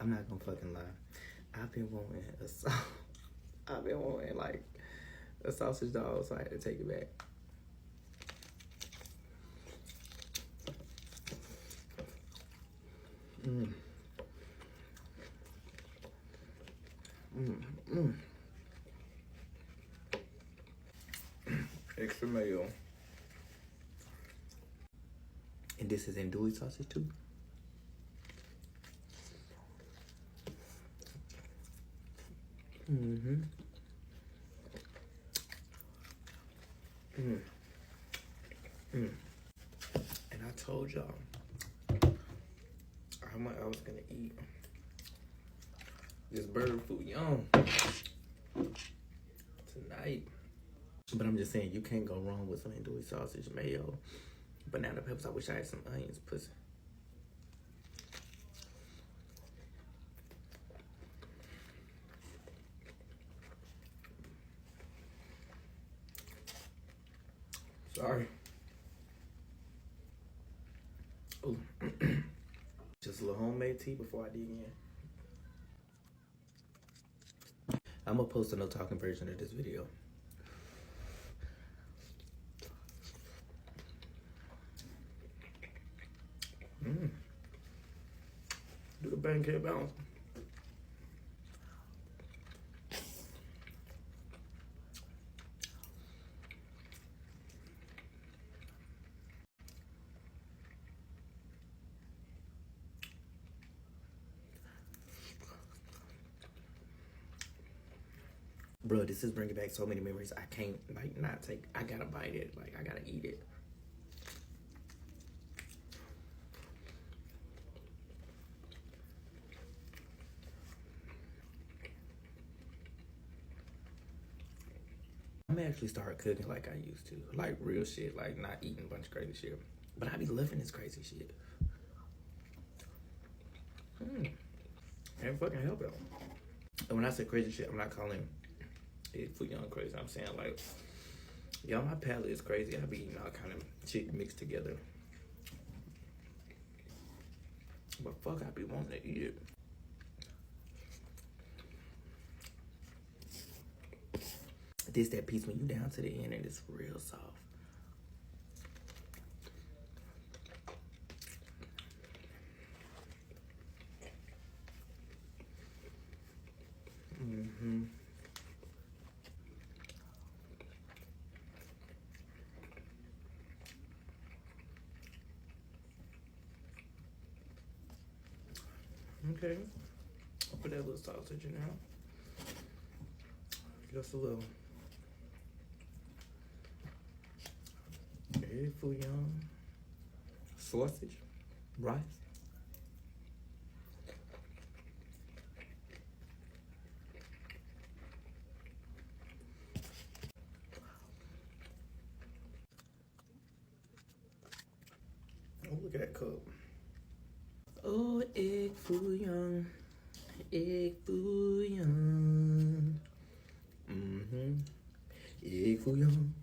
I'm not gonna fucking lie. I've been wanting I've been wanting like a sausage dog, so I had to take it back. Extra mayo. And this is andouille sausage too. And I told y'all how much I was gonna eat this bird food young tonight. But I'm just saying, you can't go wrong with some andouille sausage, mayo, banana peppers. I wish I had some onions, pussy. Sorry. Oh, just a little homemade tea before I dig in. I'm gonna post a no talking version of this video. Do the pancake bounce. Bro, this is bringing back so many memories. I can't, like, not take, I gotta bite it. Like, I gotta eat it. I'm gonna actually start cooking like I used to. Like, real shit. Like, not eating a bunch of crazy shit. But I be living this crazy shit. Can't fucking help it. And when I say crazy shit, I'm not calling it food young crazy. I'm saying, like, y'all, my palate is crazy. I be eating all kind of shit mixed together. But fuck, I be wanting to eat it. This that piece when you down to the end and it's real soft. Okay, I'll put that little sausage in there. Just a little egg fouillon, sausage, rice. Oh, look at that cup. Oh, egg fouillon, egg fouillon. Egg fouillon.